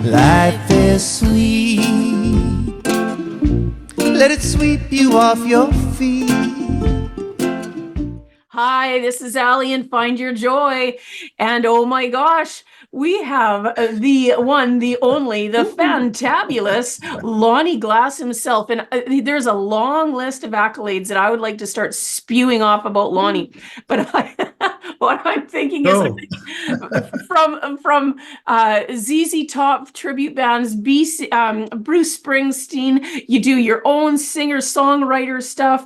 Life is sweet. Let it sweep you off your feet. Hi, this is Allie and Find Your Joy. And oh my gosh, we have the one, the only, the fantabulous Lonnie Glass himself. And there's a long list of accolades that I would like to start spewing off about Lonnie. But what I'm thinking is from ZZ Top tribute bands, Bruce Springsteen, you do your own singer-songwriter stuff.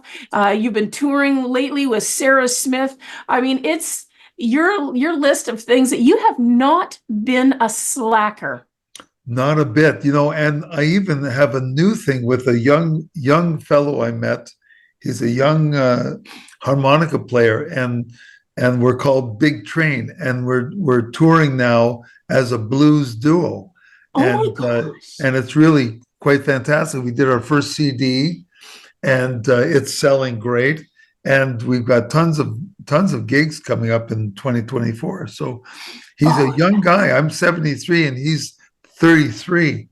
You've been touring lately with Sarah Smith. I mean, it's your list of things that you have not been a slacker. Not a bit, and I even have a new thing with a young fellow I met. He's a young harmonica player, and we're called Big Train, and we're touring now as a blues duo. Oh my gosh. And it's really quite fantastic. We did our first CD, and it's selling great. And we've got tons of gigs coming up in 2024. So he's a young guy. I'm 73 and he's 33.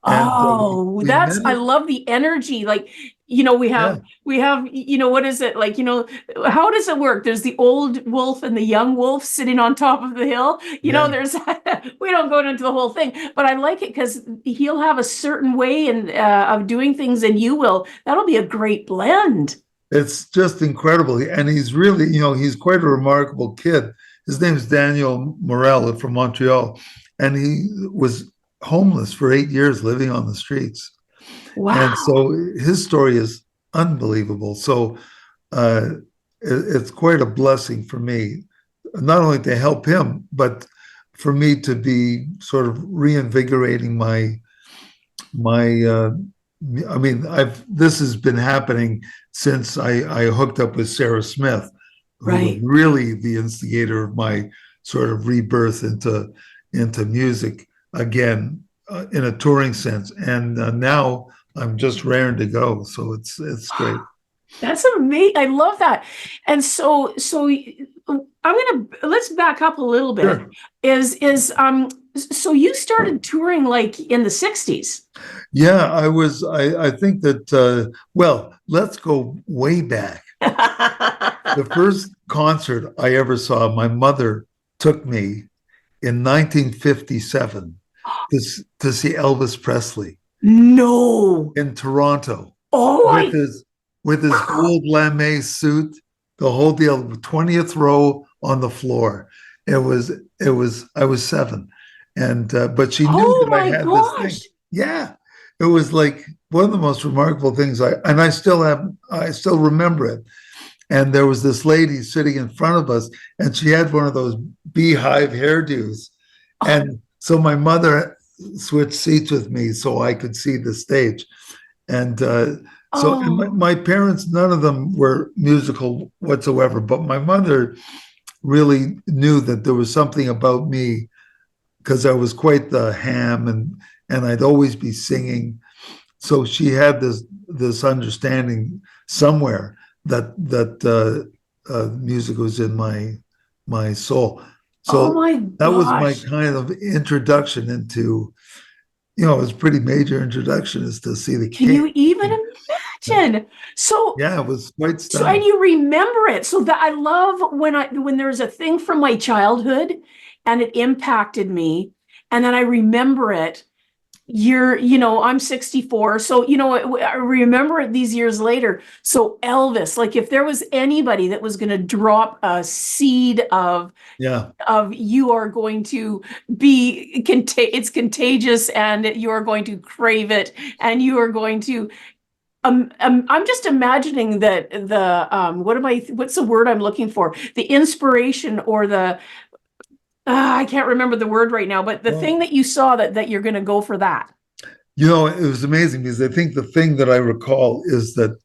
And, I love the energy. Like, we have, what is it? Like, how does it work? There's the old wolf and the young wolf sitting on top of the hill. We don't go into the whole thing, but I like it because he'll have a certain way of doing things and you will. That'll be a great blend. It's just incredible. And he's really, he's quite a remarkable kid. His name is Daniel Morel from Montreal. And he was homeless for 8 years, living on the streets. Wow. And so his story is unbelievable. So it's quite a blessing for me, not only to help him, but for me to be sort of reinvigorating this has been happening since I hooked up with Sarah Smith, who was really the instigator of my sort of rebirth into music again, in a touring sense. And now I'm just raring to go. So it's great. That's amazing. I love that. And so let's back up a little bit. Sure. So you started touring like in the 60s. Yeah, I think that, let's go way back. The first concert I ever saw, my mother took me in 1957 to see Elvis Presley. No. In Toronto. Oh, with his gold lame suit, the whole deal, 20th row on the floor. I was 7. And but she knew that I had this thing. Yeah. It was like one of the most remarkable things I still remember it. And there was this lady sitting in front of us, and she had one of those beehive hairdos. And so my mother switched seats with me so I could see the stage. And and my parents, none of them were musical whatsoever, but my mother really knew that there was something about me, because I was quite the ham, and I'd always be singing. So she had this understanding somewhere that music was in my soul. So that was my kind of introduction into, it was a pretty major introduction, is to see the Can you even imagine? So yeah, it was quite stunning. So, and you remember it. So that I love when there's a thing from my childhood and it impacted me, and then I remember it. I'm 64, so I remember it these years later. So Elvis, like, if there was anybody that was going to drop a seed of you are going to be it's contagious, and you are going to crave it, and you are going to I'm just imagining that what's the word I'm looking for? The inspiration, or the I can't remember the word right now, but the thing that you saw that you're going to go for that. It was amazing, because I think the thing that I recall is that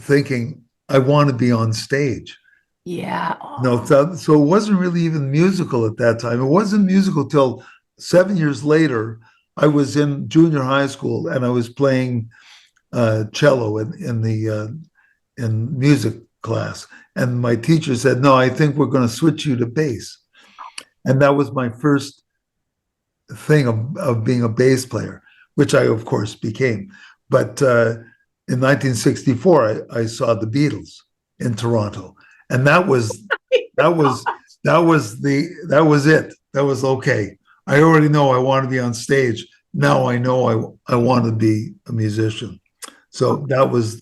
thinking, I want to be on stage. Yeah. No, so it wasn't really even musical at that time. It wasn't musical till 7 years later. I was in junior high school, and I was playing cello in music class, and my teacher said, "No, I think we're going to switch you to bass." And that was my first thing of being a bass player, which I of course became. But in 1964, I saw the Beatles in Toronto, and that was that was that was it. That was okay. I already know I want to be on stage. Now I know I want to be a musician. So that was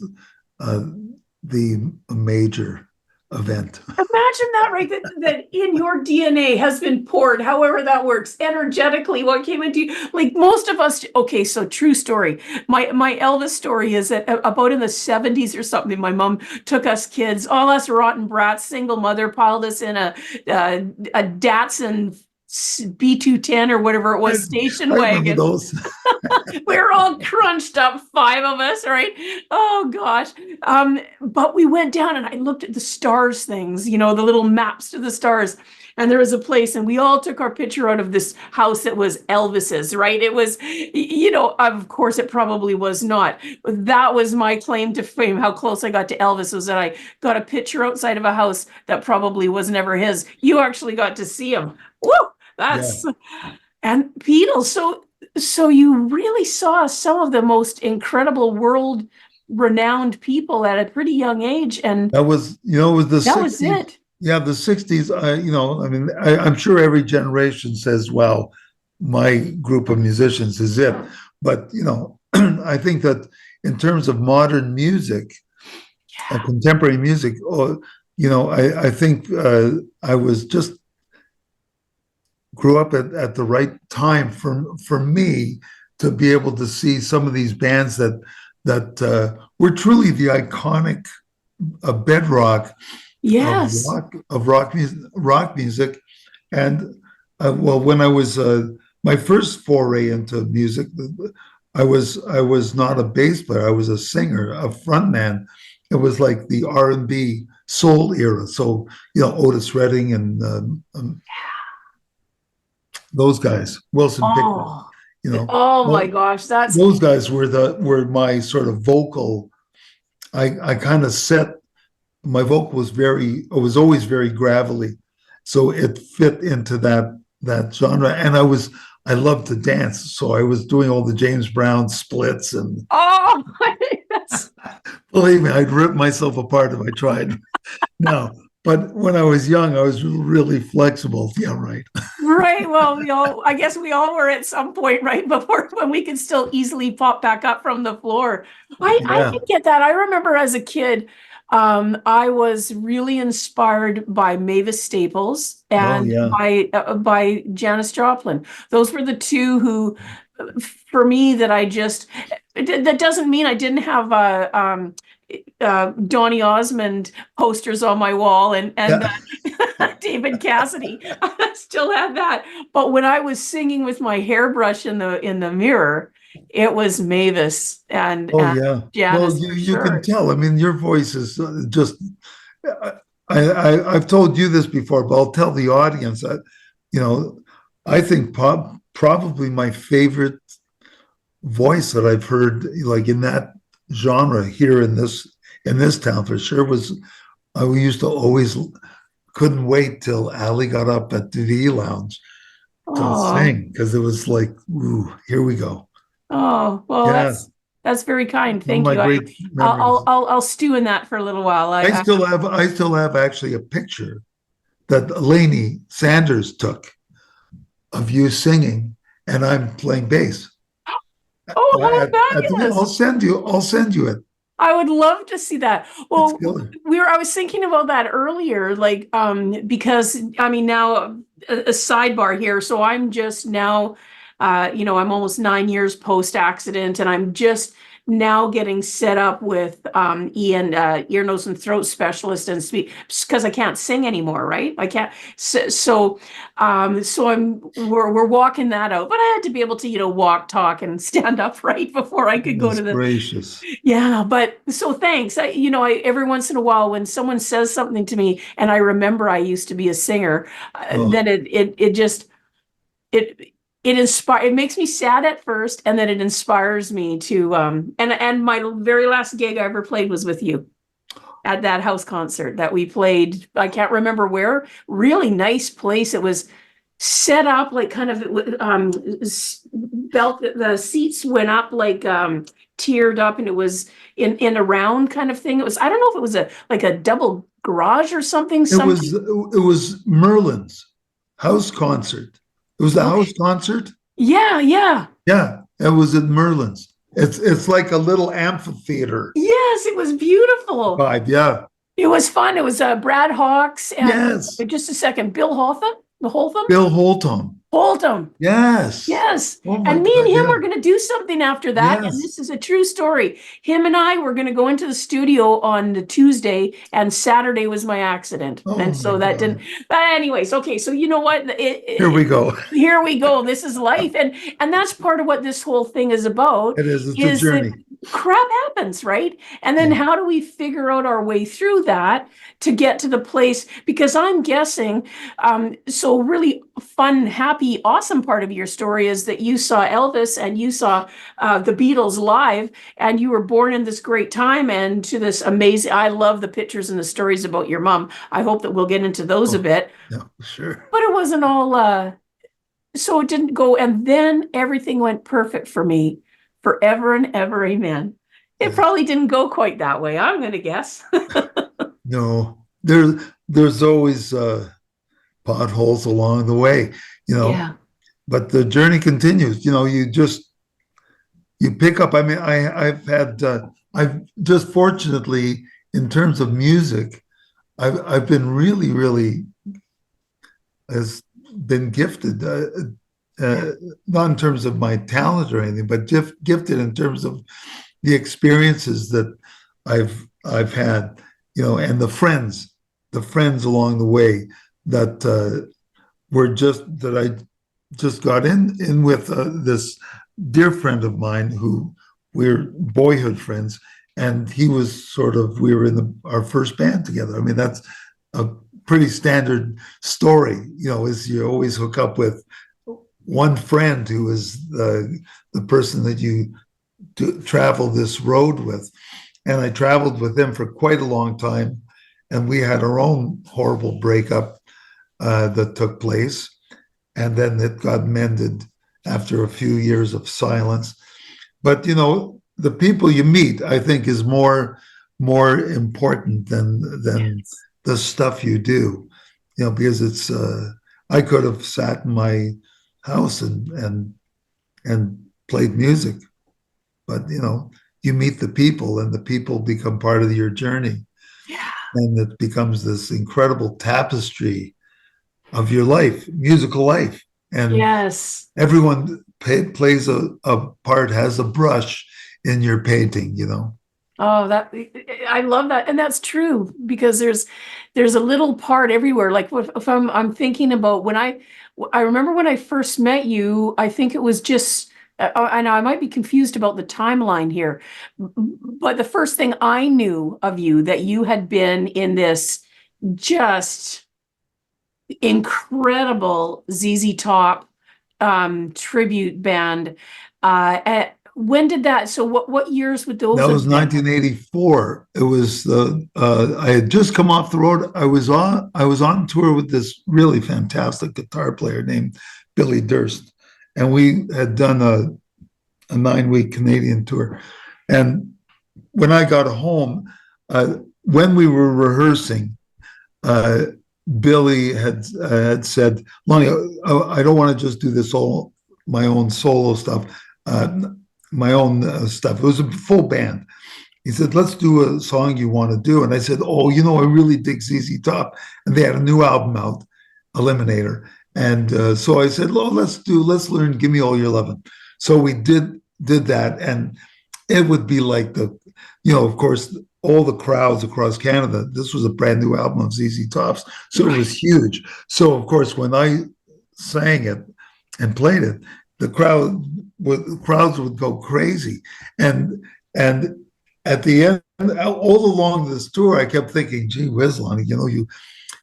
the major event. Imagine that, right? That in your DNA has been poured, however that works, energetically, what came into you. Like most of us, okay, so true story. My Elvis story is that about in the 70s or something, my mom took us kids, all us rotten brats, single mother, piled us in a Datsun B210 or whatever it was, station I remember wagon. those. We were all crunched up, five of us, right? Oh gosh. But we went down and I looked at the stars things, the little maps to the stars. And there was a place, and we all took our picture out of this house that was Elvis's, right? It was, of course, it probably was not. But that was my claim to fame. How close I got to Elvis was that I got a picture outside of a house that probably was never his. You actually got to see him. Woo! That's and Beatles. So you really saw some of the most incredible world renowned people at a pretty young age, and That was, it was the that 60s. was it. Yeah, the 60s. I'm sure every generation says, well, my group of musicians is it. But, I think that in terms of modern music, contemporary music, I think I was just grew up at the right time for me to be able to see some of these bands that were truly the iconic bedrock Yes. of rock music. And when I was my first foray into music, I was not a bass player. I was a singer, a frontman. It was like the R&B soul era. So Otis Redding and those guys, Wilson Pickett. Oh my gosh, those guys were my sort of vocal. I kind of set my vocal was always very gravelly, so it fit into that genre. And I loved to dance, so I was doing all the James Brown splits and that's believe me, I'd rip myself apart if I tried. No, but when I was young, I was really flexible. Yeah, right. right. Well, I guess we all were at some point, right, before when we could still easily pop back up from the floor. I Yeah. can get that. I remember as a kid, I was really inspired by Mavis Staples Oh, and yeah. by Janis Joplin. Those were the two who, for me, that doesn't mean I didn't have Donny Osmond posters on my wall and Yeah. David Cassidy. I still have that. But when I was singing with my hairbrush in the mirror, it was Mavis Oh, and yeah. Well, Janice for you can sure. tell. I mean, your voice is just. I've told you this before, but I'll tell the audience that, you know, I think probably my favorite voice that I've heard, like in that genre here in this town for sure, was I used to always couldn't wait till Ali got up at the V Lounge to Oh, sing because it was like, ooh, here we go. well, Yeah, that's very kind. one of Thank my you. great memories. I'll stew in that for a little while. I still have actually a picture that Lainey Sanders took of you singing and I'm playing bass. How I'll fabulous. I'll send you it. I would love to see that. It's Well, killer. I was thinking about that earlier, like, because I mean, now a sidebar here. So I'm just now, I'm almost 9 years post accident, and I'm just now getting set up with Ian, ear, nose, and throat specialist, and speak because I can't sing anymore, right? I can't. So we're walking that out, but I had to be able to, walk, talk, and stand upright before I could go Goodness to the. gracious. Yeah, but so thanks. Every once in a while when someone says something to me and I remember I used to be a singer, Oh, then it just it it makes me sad at first, and then it inspires me to and my very last gig I ever played was with you at that house concert that we played. I can't remember where. Really nice place. It was set up like kind of belt. The seats went up like tiered up, and it was in a round kind of thing. It was, I don't know if it was a double garage or something. It was Merlin's house concert. It was the house concert. Yeah, yeah. Yeah, it was at Merlin's. It's like a little amphitheater Yes, it was beautiful. vibe. Yeah. It was fun. It was Brad Hawks and Yes. just a second, Bill Holtham, Bill Holtham. Holtham. Yes. Yes. Oh my And me and God, him yeah. were going to do something after that. Yes. And this is a true story. Him and I were going to go into the studio on the Tuesday, and Saturday was my accident. Oh and so my that God. didn't, but anyways, okay. So you know what? Here we go. Here we go. This is life. And that's part of what this whole thing is about. It is. It's a Is that journey. crap happens, right? And then Yeah. how do we figure out our way through that to get to the place? Because I'm guessing, so really fun, happy, awesome part of your story is that you saw Elvis and you saw the Beatles live, and you were born in this great time and to this amazing. I love the pictures and the stories about your mom. I hope that we'll get into those a bit. Yeah, sure. But it wasn't all. So it didn't go, and then everything went perfect for me, forever and ever. Amen. It Yes. probably didn't go quite that way, I'm going to guess. No, there's always potholes along the way, Yeah. but the journey continues. You pick up. I mean, I've just fortunately, in terms of music, I've been really has been gifted, not in terms of my talent or anything, but gifted in terms of the experiences that I've had, and the friends along the way that that I just got in with this dear friend of mine who we're boyhood friends, and he was we were in our first band together. I mean, that's a pretty standard story, is you always hook up with one friend who is the person that you travel this road with. And I traveled with him for quite a long time, and we had our own horrible breakup that took place, and then it got mended after a few years of silence. But the people you meet, I think, is more important than Yes. the stuff you do, because it's I could have sat in my house and played music, but you meet the people, and the people become part of your journey, Yeah. and it becomes this incredible tapestry of your life, musical life, and Yes. everyone plays a part, has a brush in your painting. Oh, I love that, and that's true because there's a little part everywhere. Like if I'm thinking about when I remember when I first met you. I think it was just. I know I might be confused about the timeline here, but the first thing I knew of you that you had been in this just incredible ZZ Top tribute band. When did that? So what years would those? That have was been? 1984. It was I had just come off the road. I was on tour with this really fantastic guitar player named Billy Durst, and we had done a 9-week Canadian tour. And when I got home, when we were rehearsing, Billy had said, "Lonnie, I don't want to just do this all my own solo stuff, my own stuff." It was a full band. He said, "Let's do a song you want to do." And I said, "Oh, I really dig ZZ Top," and they had a new album out, Eliminator. And so I said, "Well, let's learn Give Me All Your Lovin'." So we did that, and it would be like of course, all the crowds across Canada. This was a brand new album of ZZ Top's, so it was huge. So of course, when I sang it and played it, the crowds would go crazy, and at the end, all along this tour, I kept thinking, "Gee whiz, Lonnie,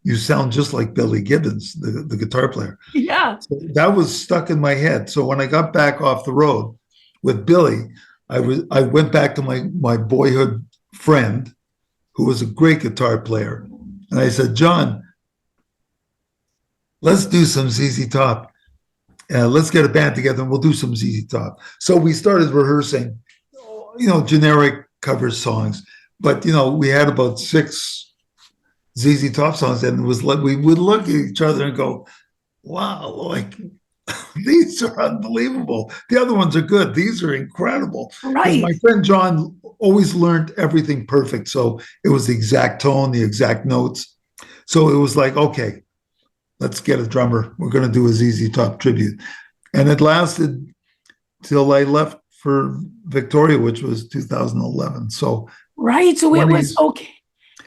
you sound just like Billy Gibbons, the guitar player." Yeah. So that was stuck in my head. So when I got back off the road with Billy, I went back to my boyhood friend, who was a great guitar player, and I said, "John, let's do some ZZ Top. Let's get a band together and we'll do some ZZ Top. So we started rehearsing, generic cover songs. But, we had about 6 ZZ Top songs, and it was like we would look at each other and go, wow, like these are unbelievable. The other ones are good. These are incredible. Because my Right. friend John always learned everything perfect. So it was the exact tone, the exact notes. So it was like, okay, let's get a drummer. We're going to do a ZZ Top tribute. And it lasted till I left for Victoria, which was 2011. So Right. So it was 20s, okay.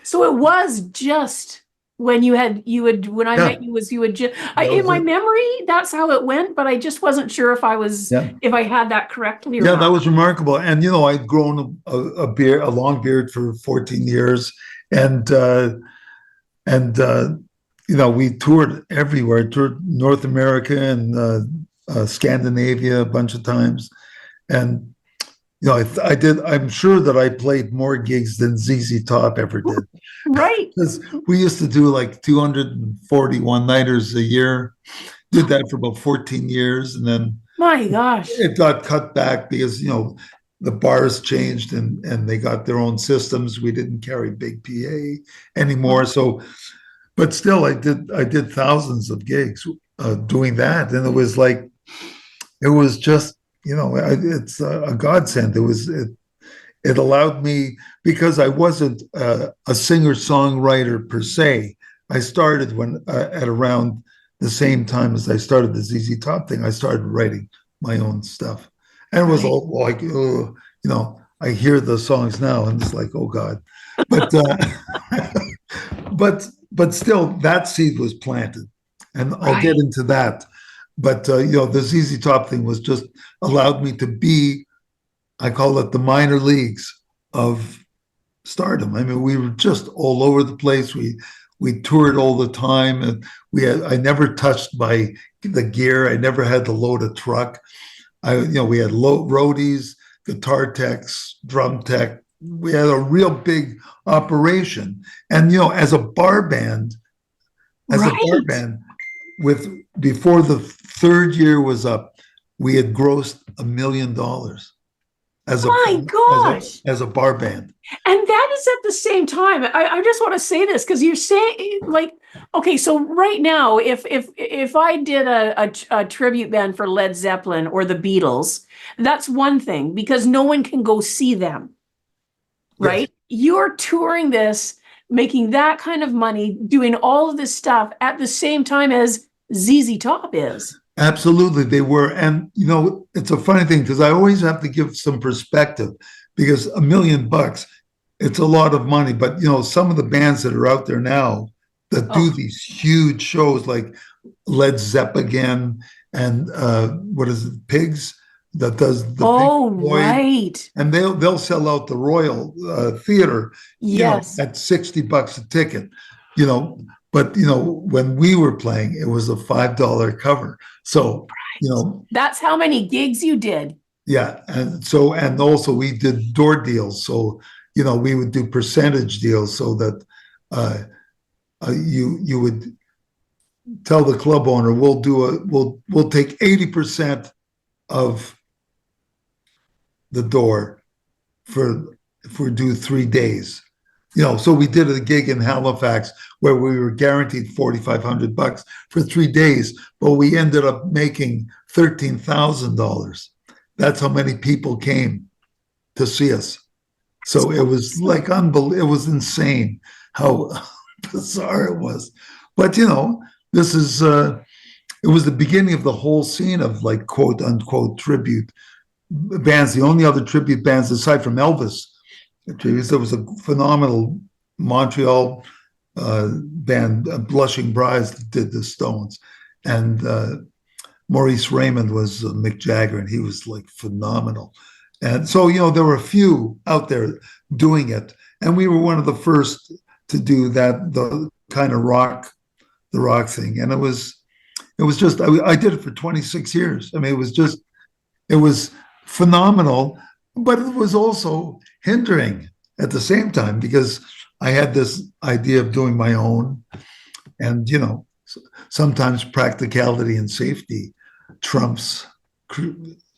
So it was just when when I yeah, met you was you had just that in was my it. memory, that's how it went, but I just wasn't sure Yeah. if I had that correctly or Yeah, that not. was remarkable. And I'd grown a long beard for 14 years, and we toured everywhere. Toured North America and Scandinavia a bunch of times, and I did. I'm sure that I played more gigs than ZZ Top ever did, Right. because we used to do like 241 nighters a year. Did that for about 14 years, and then My gosh. it got cut back because the bars changed and they got their own systems. We didn't carry big PA anymore. So, but still, I did thousands of gigs doing that, and it was just it's a godsend. It allowed me, because I wasn't a singer songwriter per se. I started when at around the same time as I started the ZZ Top thing. I started writing my own stuff, and it was Right. all like, I hear the songs now and it's like, oh God, but but still, that seed was planted, and I'll get Right. into that. But the ZZ Top thing was just allowed me to be, I call it the minor leagues of stardom. I mean, we were just all over the place. We toured all the time, and I never touched the gear. I never had to load a truck. We had roadies, guitar techs, drum tech. We had a real big operation, and as a bar band, Right. with before the third year was up, we had grossed $1 million as a My as a gosh. as a bar band. And that is at the same time. I just want to say this because you're saying like, okay, so right now, if I did a tribute band for Led Zeppelin or the Beatles, that's one thing because no one can go see them, Yes, right? You're touring this, making that kind of money, doing all of this stuff at the same time as ZZ Top is. absolutely, they were. And it's a funny thing because I always have to give some perspective, because $1 million, it's a lot of money. But some of the bands that are out there now that do Oh, these huge shows like Led Zeppelin and what is it, Pigs, that does the Pink oh, Floyd, right. and they'll sell out the Royal Theater, Yes. at $60 a ticket, you know. But when we were playing, it was a $5 cover. So That's how many gigs you did. yeah, and also we did door deals. So we would do percentage deals so that uh, you would tell the club owner, we'll take 80% of the door for if we do 3 days. So we did a gig in Halifax where we were guaranteed $4,500 for 3 days, but we ended up making $13,000. That's how many people came to see us. So it was like unbelievable. It was insane how bizarre it was. But this is it was the beginning of the whole scene of like quote unquote tribute bands. The only other tribute bands aside from Elvis tributes, there was a phenomenal Montreal band, Blushing Brides, that did the Stones, and Maurice Raymond was Mick Jagger, and he was like phenomenal. And so there were a few out there doing it, and we were one of the first to do that, the kind of the rock thing, and it was just I did it for 26 years. I mean, it was phenomenal, but it was also hindering at the same time because I had this idea of doing my own, and sometimes practicality and safety trumps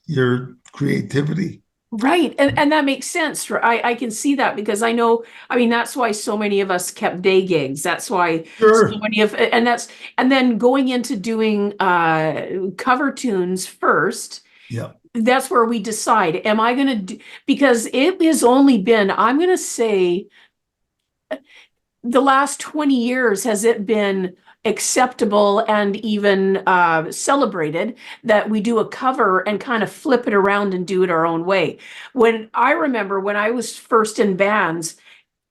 your creativity. Right. And that makes sense. I can see that because I know, I mean, that's why so many of us kept day gigs. That's why so Sure. many of, and then going into doing cover tunes first, Yeah. that's where we decide, am I going to do, because it has only been, I'm going to say, the last 20 years has it been acceptable and even celebrated that we do a cover and kind of flip it around and do it our own way. When I remember when I was first in bands,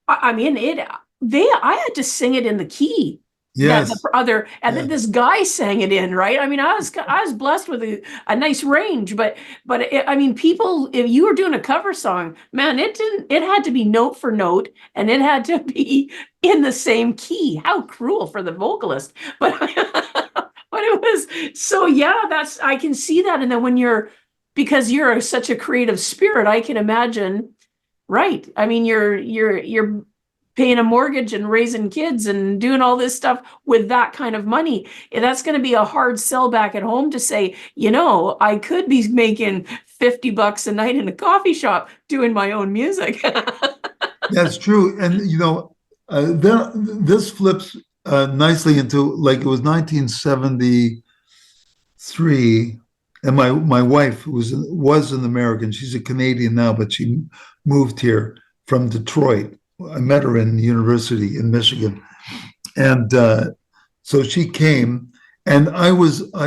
I mean I had to sing it in the key that the Yes. other, and then Yeah. this guy sang it in, right? I mean, I was blessed with a nice range, but I mean, people, if you were doing a cover song, man, it had to be note for note, and it had to be in the same key. How cruel for the vocalist, but but it was so, yeah. That's, I can see that, and then when because you're such a creative spirit, I can imagine. Right. I mean, you're paying a mortgage and raising kids and doing all this stuff with that kind of money. And that's going to be a hard sell back at home to say, I could be making $50 a night in a coffee shop doing my own music. That's true. And, then this flips nicely into, like, it was 1973. And my wife was an American. She's a Canadian now, but she moved here from Detroit. I met her in university in Michigan, and so she came, and I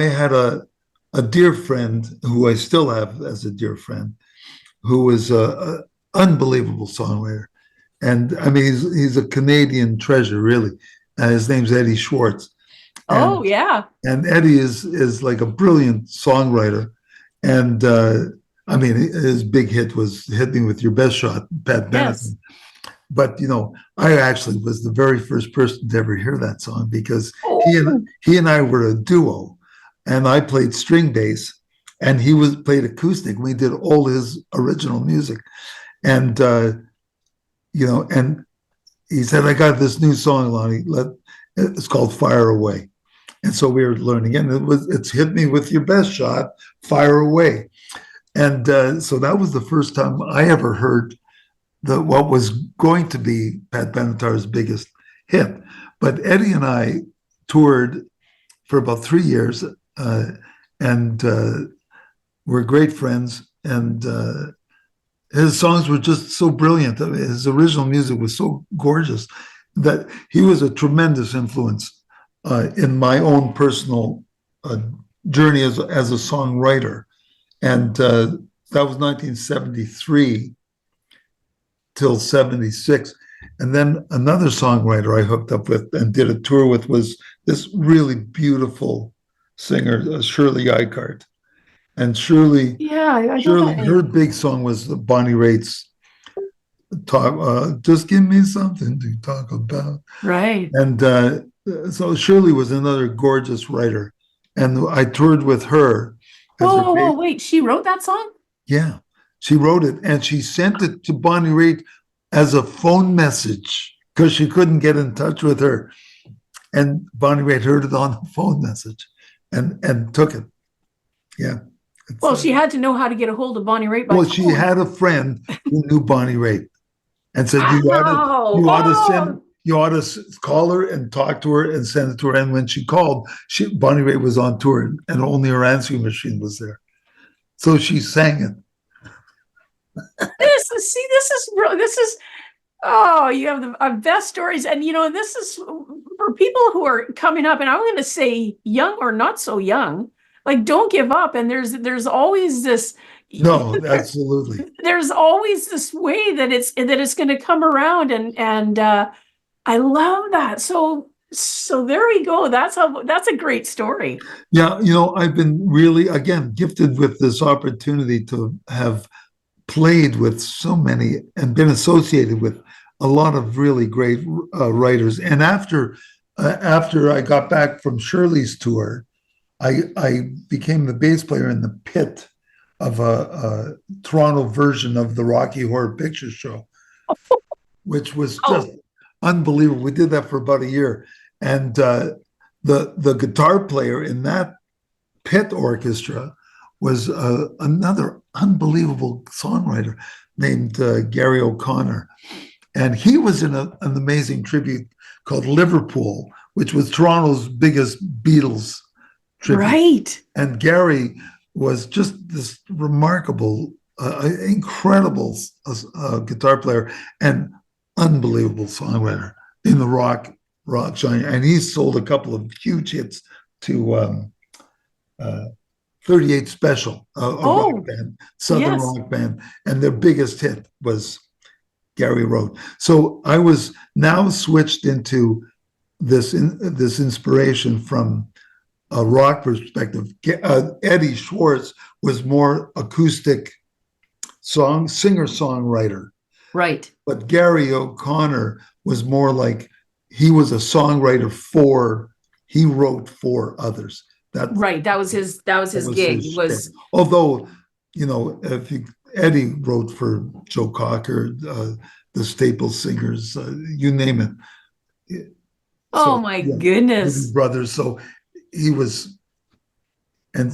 had a dear friend who I still have as a dear friend, who was a unbelievable songwriter, and I mean he's a Canadian treasure, really. His name's Eddie Schwartz, Oh, and yeah. Eddie is like a brilliant songwriter, and I mean his big hit was "Hit Me with Your Best Shot," Pat Yes. Benatar. But I actually was the very first person to ever hear that song because Oh, he and I were a duo, and I played string bass, and he played acoustic. We did all his original music, and and he said, "I got this new song, Lonnie. It's called Fire Away." And so we were learning, and it's "Hit Me with Your Best Shot, Fire Away." And so that was the first time I ever heard what was going to be Pat Benatar's biggest hit. But Eddie and I toured for about 3 years, and we're great friends. And his songs were just so brilliant. I mean, his original music was so gorgeous that he was a tremendous influence in my own personal journey as a songwriter. And that was 1973 till 76. And then another songwriter I hooked up with and did a tour with was this really beautiful singer, Shirley Ikart. And Shirley, yeah. I know Shirley, that her name. big song was Bonnie Raitt's "Talk." Just give me something to talk about. Right. And so Shirley was another gorgeous writer, and I toured with her as Whoa, her whoa, whoa, bass. wait. She wrote that song? Yeah, she wrote it and she sent it to Bonnie Raitt as a phone message because she couldn't get in touch with her. And Bonnie Raitt heard it on the phone message and took it. Yeah. Well, she had to know how to get a hold of Bonnie Raitt by Well, she phone. had a friend who knew Bonnie Raitt and said, Wow. you ought to Oh, call her and talk to her and send it to her. And when she called, Bonnie Raitt was on tour and only her answering machine was there. So she sang it. this is, oh, you have the best stories. And, this is for people who are coming up, and I'm going to say young or not so young, like, don't give up. And there's always this, No, absolutely. there's always this way that it's going to come around. And I love that. So there we go. That's a great story. Yeah, I've been really, again, gifted with this opportunity to have played with so many and been associated with a lot of really great writers. And after I got back from Shirley's tour, I became the bass player in the pit of a Toronto version of the Rocky Horror Picture Show, which was just Oh, unbelievable. We did that for about a year, and the guitar player in that pit orchestra was another unbelievable songwriter named Gary O'Connor. And he was in an amazing tribute called Liverpool, which was Toronto's biggest Beatles tribute. Right. And Gary was just this remarkable, incredible guitar player and unbelievable songwriter in the rock genre. And he sold a couple of huge hits to 38 Special, a rock band, Southern rock band. And their biggest hit was Gary wrote. So I was now switched into this inspiration from a rock perspective. Eddie Schwartz was more acoustic singer-songwriter. Right. But Gary O'Connor was more like he was a songwriter he wrote for others. That was his gig. Although, Eddie wrote for Joe Cocker, the Staples Singers, you name it. Goodness. Brothers. So he was, and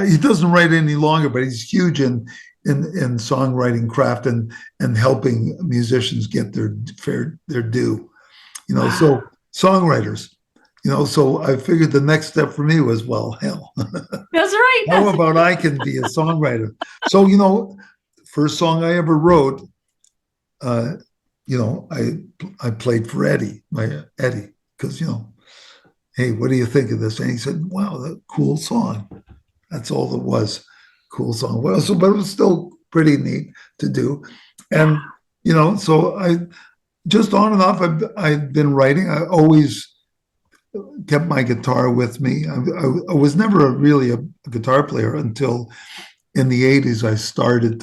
he doesn't write any longer, but he's huge in songwriting craft and helping musicians get their due. So songwriters. So I figured the next step for me was, well, hell. That's right. How about I can be a songwriter? So, first song I ever wrote, I played for Eddie, because, hey, what do you think of this? And he said, wow, that cool song. That's all it was. Cool song. Well, but it was still pretty neat to do. And, so I just on and off, I've been writing. I always kept my guitar with me. I was never really a guitar player until in the 80s I started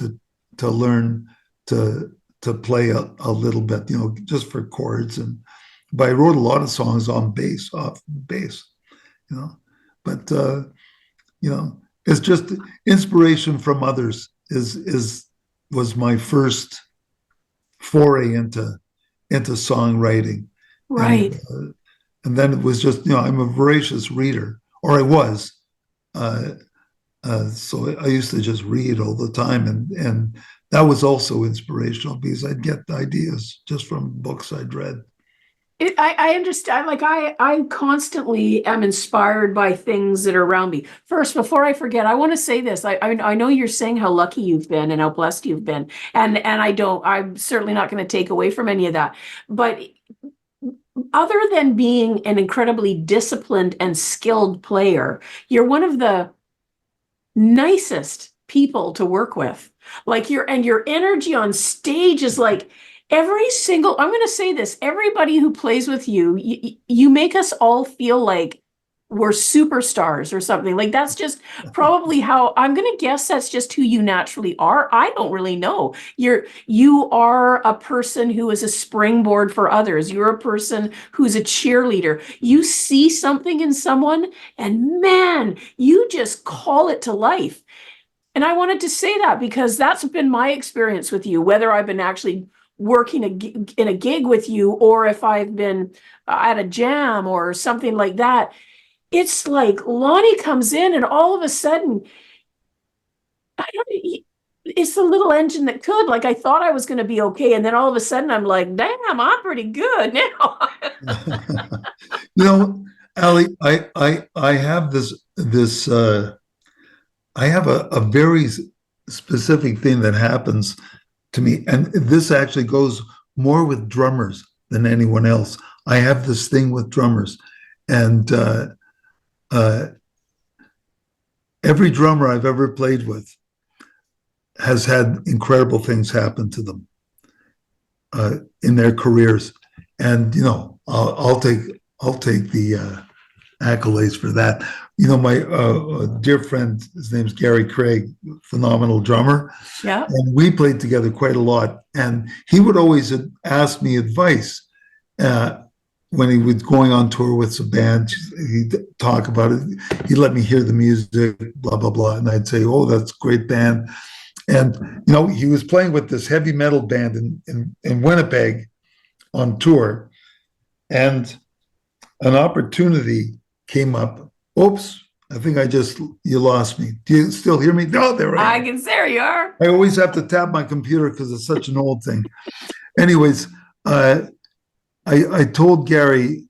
to learn to play a little bit, just for chords. But I wrote a lot of songs off bass, But it's just inspiration from others was my first foray into songwriting. Right. And then it was just, I'm a voracious reader, or I was. So I used to just read all the time. And that was also inspirational because I'd get ideas just from books I'd read. I understand. Like I constantly am inspired by things that are around me. First, before I forget, I want to say this. I know you're saying how lucky you've been and how blessed you've been. And I'm certainly not going to take away from any of that. But other than being an incredibly disciplined and skilled player, you're one of the nicest people to work with. Like your energy on stage is like I'm going to say this, everybody who plays with you, you make us all feel like we're superstars or something. Like that's just probably how I'm going to guess that's just who you naturally are. I don't really know. You are a person who is a springboard for others. You're a person who's a cheerleader. You see something in someone and man, you just call it to life. And I wanted to say that because that's been my experience with you, whether I've been actually working in a gig with you or if I've been at a jam or something like that. It's like Lonnie comes in and all of a sudden, it's the little engine that could. Like I thought I was going to be okay. And then all of a sudden I'm like, damn, I'm pretty good now. Ali, I have I have a very specific thing that happens to me. And this actually goes more with drummers than anyone else. I have this thing with drummers. And every drummer I've ever played with has had incredible things happen to them in their careers, and I'll take the accolades for that. My dear friend, his name's Gary Craig, phenomenal drummer. Yeah, and we played together quite a lot, and he would always ask me advice. When he was going on tour with some band, he'd talk about it. He'd let me hear the music, blah, blah, blah. And I'd say, oh, that's a great band. And, he was playing with this heavy metal band in Winnipeg on tour. And an opportunity came up. Oops, I think you lost me. Do you still hear me? No, there I am. There you are. I always have to tap my computer because it's such an old thing. Anyways, I told Gary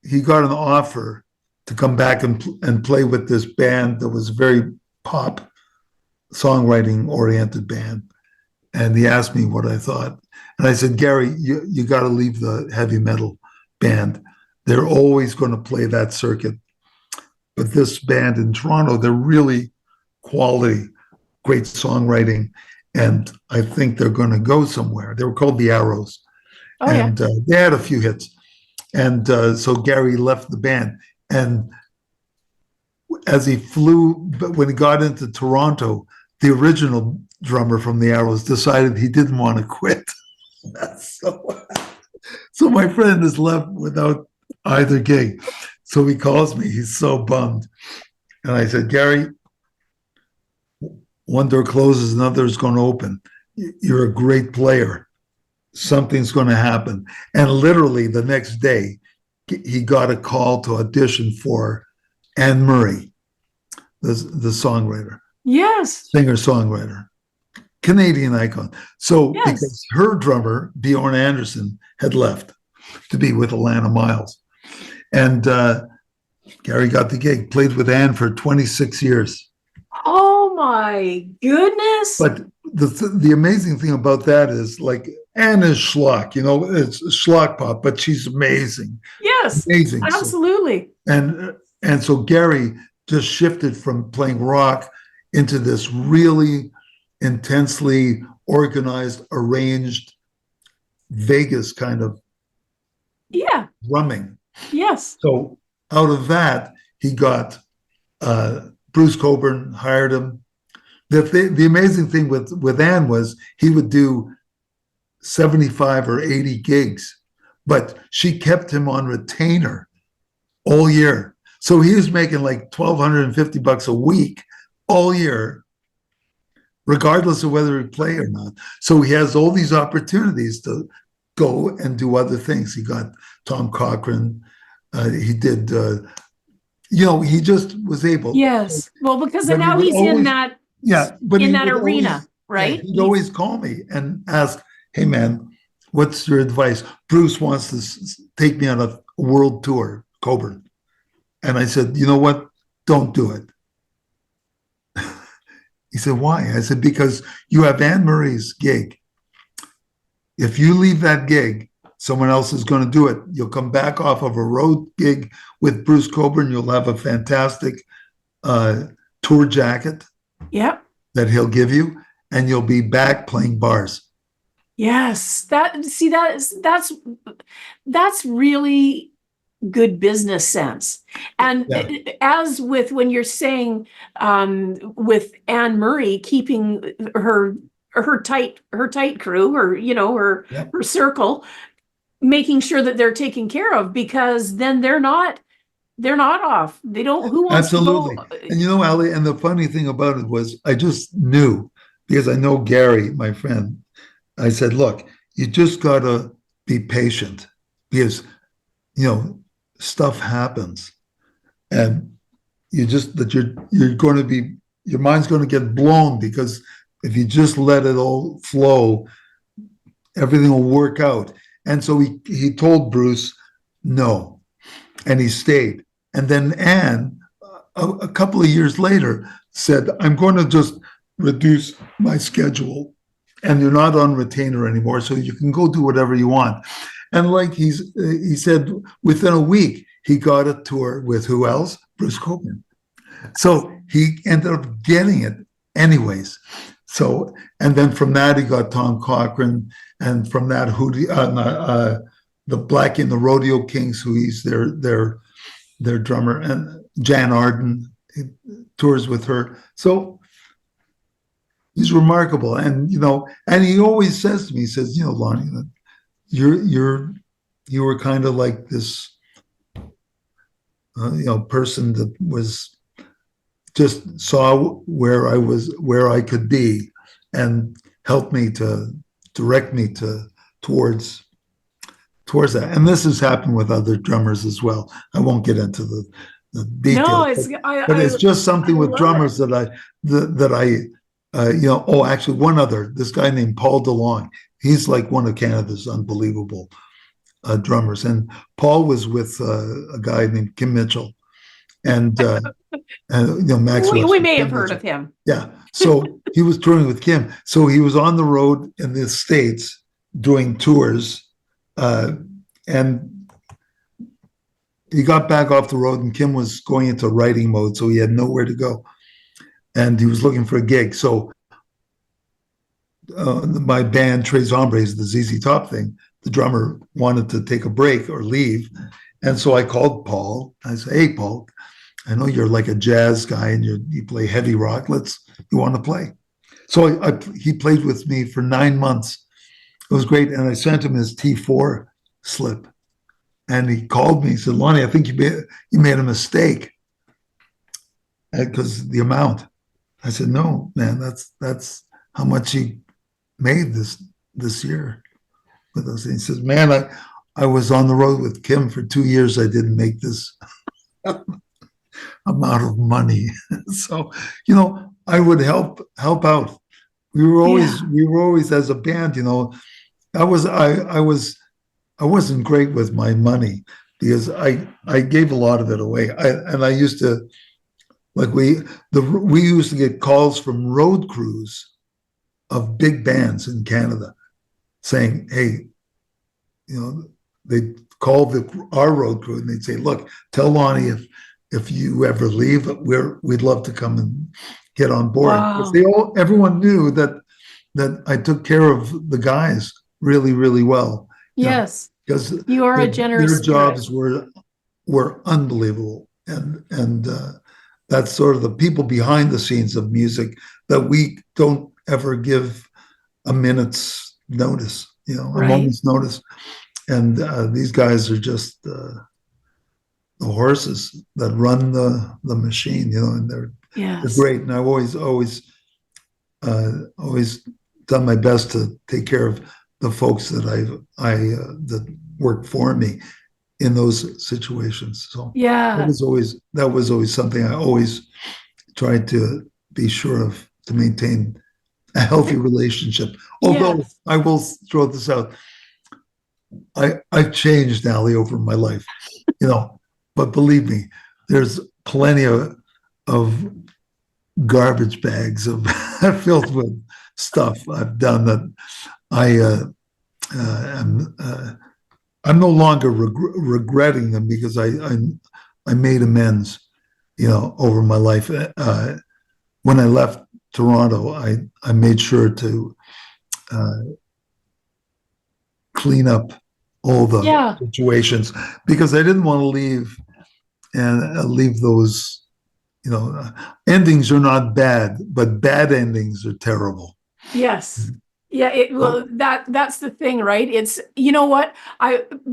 he got an offer to come back and play with this band that was a very pop songwriting oriented band. And he asked me what I thought. And I said, Gary, you got to leave the heavy metal band. They're always going to play that circuit. But this band in Toronto, they're really quality, great songwriting. And I think they're going to go somewhere. They were called the Arrows. Oh, and they had a few hits. And so Gary left the band. And as he flew, but when he got into Toronto, the original drummer from the Arrows decided he didn't want to quit. So my friend is left without either gig. So he calls me. He's so bummed. And I said, Gary, one door closes, another is going to open. You're a great player. Something's going to happen. And literally the next day, he got a call to audition for Anne Murray, the songwriter. Yes. Singer-songwriter. Canadian icon. So because her drummer, Bjorn Anderson, had left to be with Alana Miles. And Gary got the gig, played with Anne for 26 years. Oh my goodness. But the amazing thing about that is, like, Anne is schlock, it's schlock pop, but she's amazing. Yes, amazing. absolutely. So, and so Gary just shifted from playing rock into this really intensely organized, arranged Vegas kind of drumming. Yes. So out of that, he got Bruce Cockburn, hired him. The amazing thing with Anne was he would do 75 or 80 gigs, but she kept him on retainer all year. So he was making like $1,250 a week all year, regardless of whether he play or not. So he has all these opportunities to go and do other things. He got Tom Cochrane. He did, he just was able. Yes. Well, because now he's in that arena, always, right? Yeah, he'd always call me and ask, hey, man, what's your advice? Bruce wants to take me on a world tour, Cockburn. And I said, you know what? Don't do it. He said, why? I said, because you have Anne Murray's gig. If you leave that gig, someone else is going to do it. You'll come back off of a road gig with Bruce Cockburn. You'll have a fantastic tour jacket that he'll give you, and you'll be back playing bars. Yes. That's really good business sense. And as with when you're saying with Anne Murray keeping her tight crew, her circle, making sure that they're taken care of, because then they're not off. They don't. Who wants Absolutely. to go? And Ali, and the funny thing about it was I just knew, because I know Gary, my friend. I said, look, you just got to be patient, because stuff happens, and you're going to be, your mind's going to get blown, because if you just let it all flow, everything will work out. And so he told Bruce no, and he stayed. And then Anne, a couple of years later, said, I'm going to just reduce my schedule, and you're not on retainer anymore, so you can go do whatever you want. And like he said, within a week, he got a tour with who else? Bruce Cockburn. So he ended up getting it anyways. So, and then from that, he got Tom Cochrane, and from that, the Blackie and the Rodeo Kings, who he's their drummer, and Jan Arden, he tours with her. So he's remarkable. And, and he always says to me, he says, Lonnie, you were kind of like this, person that was just saw where I could be, and helped me to direct me towards that. And this has happened with other drummers as well. I won't get into the No, details. But it's just something with drummers that actually one other, this guy named Paul DeLong. He's like one of Canada's unbelievable drummers. And Paul was with a guy named Kim Mitchell, and Maxwell. We may have heard of him. Yeah. So he was touring with Kim. So he was on the road in the States doing tours, and he got back off the road, and Kim was going into writing mode, so he had nowhere to go, and he was looking for a gig. So my band Tres Hombres, the ZZ Top thing, the drummer wanted to take a break or leave, and so I called Paul. I said, "Hey, Paul, I know you're like a jazz guy and you play heavy rock. You want to play?" So he played with me for 9 months. It was great. And I sent him his T4 slip. And he called me. He said, "Lonnie, I think you made a mistake because the amount." I said, "No, man, that's how much he made this year with us." And he says, "Man, I was on the road with Kim for 2 years. I didn't make this amount of money." So, I would help out. We were always as a band, I wasn't great with my money because I gave a lot of it away. I used to, like, we used to get calls from road crews of big bands in Canada saying, "Hey," they'd call our road crew and they'd say, "Look, tell Lonnie if you ever leave, we'd love to come and get on board." Wow. Everyone knew that I took care of the guys really, really well. Yes, because you are a generous. Their jobs were unbelievable, and that's sort of the people behind the scenes of music that we don't ever give a minute's notice, a moment's notice. And these guys are just the horses that run the machine, and they're great. And I've always done my best to take care of the folks that that work for me in those situations. So that was always something I always tried to be sure of, to maintain a healthy relationship. Although I will throw this out, I've changed, Ali, over my life, but believe me, there's plenty of garbage bags filled with stuff I've done that I'm no longer regretting them because I made amends, over my life. When I left Toronto, I made sure to clean up all the situations because I didn't want to leave those, endings are not bad, but bad endings are terrible. Yes. Yeah, that's the thing, right? It's, what,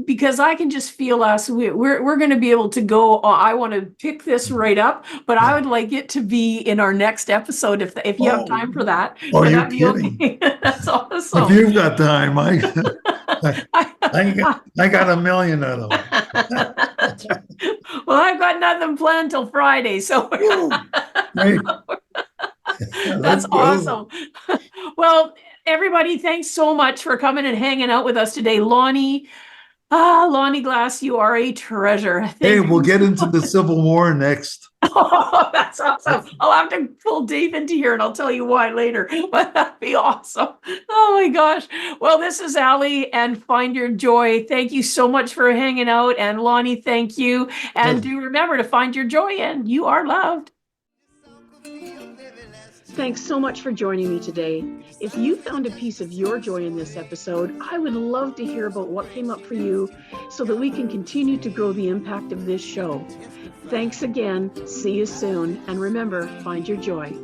because I can just feel us, we're going to be able to go, I want to pick this right up, but I would like it to be in our next episode if you have time for that. Oh, you're kidding. Okay? That's awesome. If you've got time, I got a million of them. Well, I've got nothing planned till Friday, so great. That's awesome. Well, everybody, thanks so much for coming and hanging out with us today. Lonnie Glass, you are a treasure. Hey, we'll get into the Civil War next. Oh, that's awesome. I'll have to pull Dave into here and I'll tell you why later, but that'd be awesome. Oh my gosh. Well, this is Ali and Find Your Joy. Thank you so much for hanging out. And Lonnie, thank you. And do remember to find your joy in. You are loved. Thanks so much for joining me today. If you found a piece of your joy in this episode, I would love to hear about what came up for you so that we can continue to grow the impact of this show. Thanks again. See you soon. And remember, find your joy.